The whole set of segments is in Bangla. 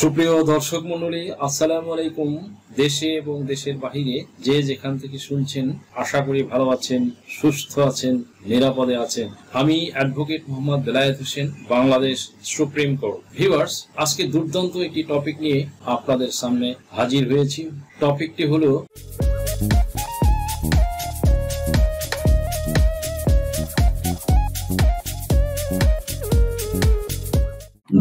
সুপ্রিয় দর্শক মণ্ডলী, আসসালামু আলাইকুম। দেশে এবং দেশের বাহিরে যে যেখান থেকে শুনছেন, আশা করি ভালো আছেন, সুস্থ আছেন, নিরাপদে আছেন। আমি advocate Mohammad Belayet Hossain, Bangladesh supreme court. Viewers, আজকে দুর্দান্ত একটি টপিক নিয়ে আপনাদের সামনে হাজির হয়েছি। টপিকটি হলো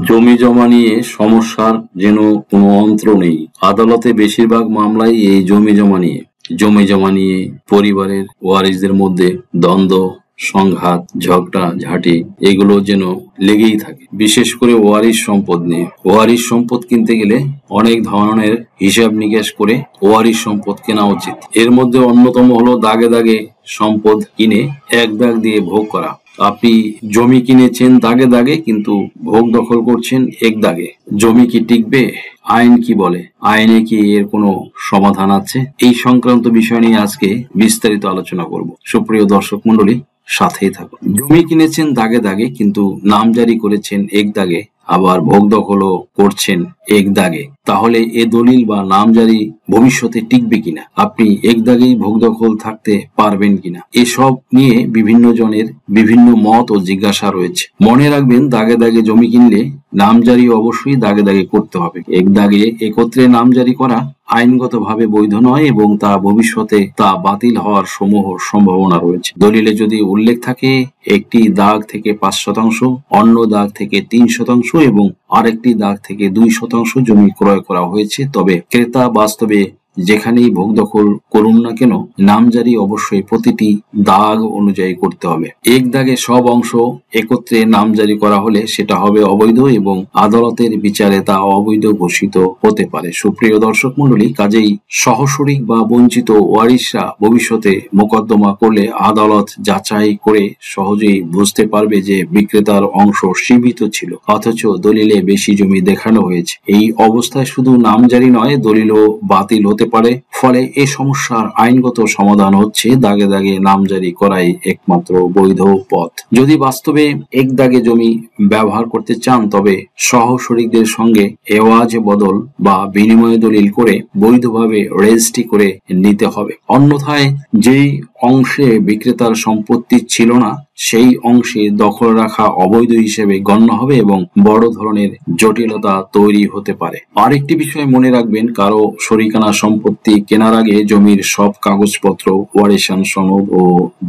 জমি জমা নিয়ে সমস্যার যেন কোনো অন্ত নেই। আদালতে বেশিরভাগ মামলাই এই জমি জমা নিয়ে পরিবারের ওয়ারিসদের মধ্যে দ্বন্দ্ব, সংঘাত, ঝগড়া ঝাঁটি এগুলো যেন লেগেই থাকে। বিশেষ করে ওয়ারিশ সম্পদ নিয়ে। ওয়ারিশ সম্পদ কিনতে গেলে অনেক ধরনের হিসাব নিকাশ করে ওয়ারিশ সম্পদ কেনা উচিত। এর মধ্যে অন্যতম হলো দাগে দাগে সম্পদ কিনে এক দাগ দিয়ে ভোগ করা। আপনি জমি কিনেছেন দাগে দাগে, কিন্তু ভোগ দখল করছেন এক দাগে। জমি কি টিকবে? আইন কি বলে? আইনে কি এর কোনো সমাধান আছে? এই সংক্রান্ত বিষয় নিয়ে আজকে বিস্তারিত আলোচনা করব। সুপ্রিয় দর্শক মণ্ডলী, সাথেই থাকুন। জমি কিনেছেন দাগে দাগে, কিন্তু নামজারি করেছেন এক দাগে, আবার ভোগ দখলও করছেন এক দাগে। তাহলে এ দলিল বা নামজারি ভবিষ্যতে টিকবে কিনা? আপনি এক দাগেই ভোগ দখল থাকতে পারবেন কিনা? এসব নিয়ে বিভিন্ন জনের বিভিন্ন মত ও জিজ্ঞাসা রয়েছে। মনে রাখবেন, দাগে দাগে জমি কিনলে নামজারি অবশ্যই দাগে দাগে করতে হবে। এক দাগে একত্রে নামজারি করা আইনগতভাবে বৈধ নয় এবং তা ভবিষ্যতে তা বাতিল হওয়ার সমূহ সম্ভাবনা রয়েছে। দলিলে যদি উল্লেখ থাকে একটি দাগ থেকে 5%, অন্য দাগ থেকে 3% এবং আরেকটি দাগ থেকে 2% জমি ক্রয় করা হয়েছে, তবে ক্রেতা বাস্তবে যেখানেই ভোগ দখল করুন না কেন, নামজারি অবশ্যই প্রতিটি দাগ অনুযায়ী করতে হবে। এক দাগে সব অংশ একত্রে নামজারি করা হলে সেটা হবে অবৈধ এবং আদালতের বিচারে তা অবৈধ ঘোষিত হতে পারে। সুপ্রিয় দর্শক মণ্ডলী, কাজেই সহশরিক বা বঞ্চিত ওয়ারিশরা ভবিষ্যতে মোকদ্দমা করলে আদালত যাচাই করে সহজেই বুঝতে পারবে যে বিক্রেতার অংশ সীমিত ছিল, অথচ দলিলে বেশি জমি দেখানো হয়েছে। এই অবস্থায় শুধু নামজারি নয়, দলিলও বাতিল হতে পারে। ফলে এ সমস্যার আইনগত সমাধান হচ্ছে দাগে দাগে নামজারি করাই একমাত্র বৈধ পথ। যদি বাস্তবে এক দাগে জমি ব্যবহার করতে চান, তবে সহশরিকদের সঙ্গে এওয়াজ বদল বা বিনিময় দলিল করে বৈধভাবে রেজিস্ট্রি করে নিতে হবে। অন্যথায় যেই অংশে বিক্রেতার সম্পত্তি ছিল না, সেই অংশে দখল রাখা অবৈধ হিসেবে গণ্য হবে এবং বড় ধরনের জটিলতা তৈরি হতে পারে। আরেকটি বিষয় মনে রাখবেন, কারো শরিকানা সম্পত্তি কেনার আগে জমির সব কাগজপত্র, ওয়ারিশান সনদ ও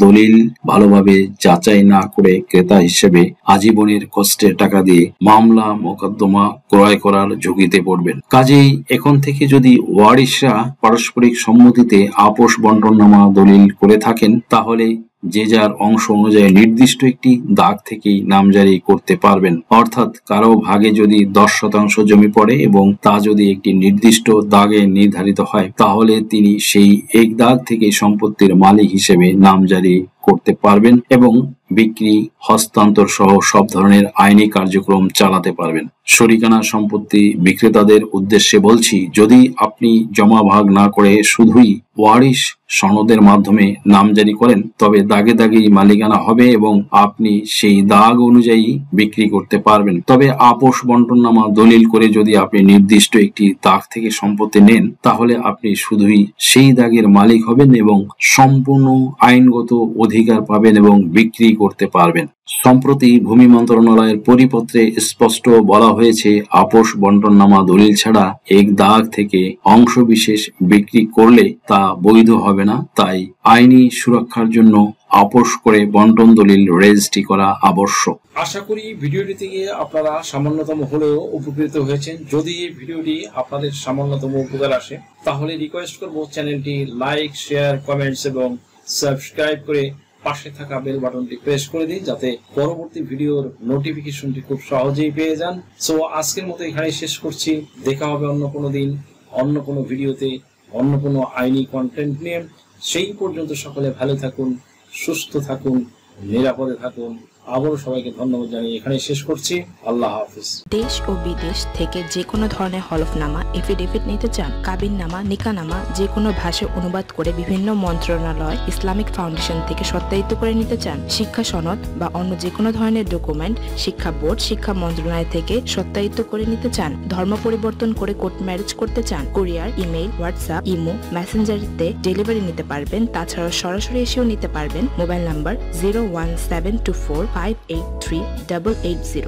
দলিল ভালোভাবে যাচাই না করে ক্রেতা হিসেবে আজীবনের কষ্টের টাকা দিয়ে মামলা মোকদ্দমা ক্রয় করার ঝুঁকিতে পড়বেন। কাজেই এখন থেকে যদি ওয়ারিশরা পারস্পরিক সম্মতিতে আপোষ বন্টননামা দলিল করে থাকেন, তাহলে যে যার অংশ অনুযায়ী নির্দিষ্ট একটি দাগ থেকেই নামজারি করতে পারবেন। অর্থাৎ কারো ভাগে যদি 10% জমি পড়ে এবং তা যদি একটি নির্দিষ্ট দাগে নির্ধারিত হয়, তাহলে তিনি সেই এক দাগ থেকে সম্পত্তির মালিক হিসেবে নামজারি করতে পারবেন এবং বিক্রি, হস্তান্তর সহ সব ধরনের আইনি কার্যক্রম চালাতে পারবেন। শরিকানা সম্পত্তি বিক্রেতাদের উদ্দেশ্যে বলছি, যদি আপনি জমা ভাগ না করে শুধুই ওয়ারিশ সনদের মাধ্যমে নামজারি করেন, তবে দাগে দাগেই মালিকানা হবে এবং আপনি সেই দাগ অনুযায়ী বিক্রি করতে পারবেন। তবে আপোষ বন্টননামা দলিল করে যদি আপনি নির্দিষ্ট একটি দাগ থেকে সম্পত্তি নেন, তাহলে আপনি শুধুই সেই দাগের মালিক হবেন এবং সম্পূর্ণ আইনগত অধিকার পাবেন এবং বিক্রি করতে পারবেন। সম্প্রতি ভূমি মন্ত্রণালয়ের পরিপত্রে স্পষ্ট বলা হয়েছে, আপোষ বন্টননামা দলিল ছাড়া এক দাগ থেকে অংশ বিশেষ বিক্রি করলে তা বৈধ হবে না। তাই আইনি সুরক্ষার জন্য আপোষ করে বন্টন দলিল রেজিস্ট্রি করা আবশ্যক। আশা করি ভিডিওটি থেকে আপনারা সামান্যতম হলেও উপকৃত হয়েছেন। যদি এই ভিডিওটি আপনাদের সামান্যতম উপকার আসে, তাহলে রিকোয়েস্ট করব চ্যানেলটি লাইক, শেয়ার, কমেন্টস এবং সাবস্ক্রাইব করে পাশে থাকা বেল বাটনটি প্রেস করে দিন, যাতে পরবর্তী ভিডিওর নোটিফিকেশনটি খুব সহজেই পেয়ে যান। সো আজকের মতো এখানেই শেষ করছি। দেখা হবে অন্য কোনো দিন, অন্য কোনো ভিডিওতে, অন্য কোনো আইনি কন্টেন্ট নিয়ে। সেই পর্যন্ত সকলে ভালো থাকুন, সুস্থ থাকুন, নিরাপদে থাকুন। আবারও সবাইকে ধন্যবাদ জানিয়ে এখানে শেষ করছি। আল্লাহ হাফিজ। দেশ ও বিদেশ থেকে যে কোনো ধরনের হলফনামা, এফিডেভিট নিতে চান, কাবিননামা, নিকানামা যে কোনো ভাষায় অনুবাদ করে বিভিন্ন মন্ত্রণালয়, ইসলামিক ফাউন্ডেশন থেকে সত্যায়িত করে নিতে চান, শিক্ষা সনদ বা অন্য যে কোনো ধরনের ডকুমেন্ট শিক্ষা বোর্ড, শিক্ষা মন্ত্রণালয় থেকে সত্যায়িত করে নিতে চান, ধর্ম পরিবর্তন করে কোর্ট ম্যারেজ করতে চান, কুরিয়ার, ইমেইল, হোয়াটসঅ্যাপ, ইমো, মেসেঞ্জারিতে ডেলিভারি নিতে পারবেন। তাছাড়া সরাসরি এসেও নিতে পারবেন। Mobile number 01724583880।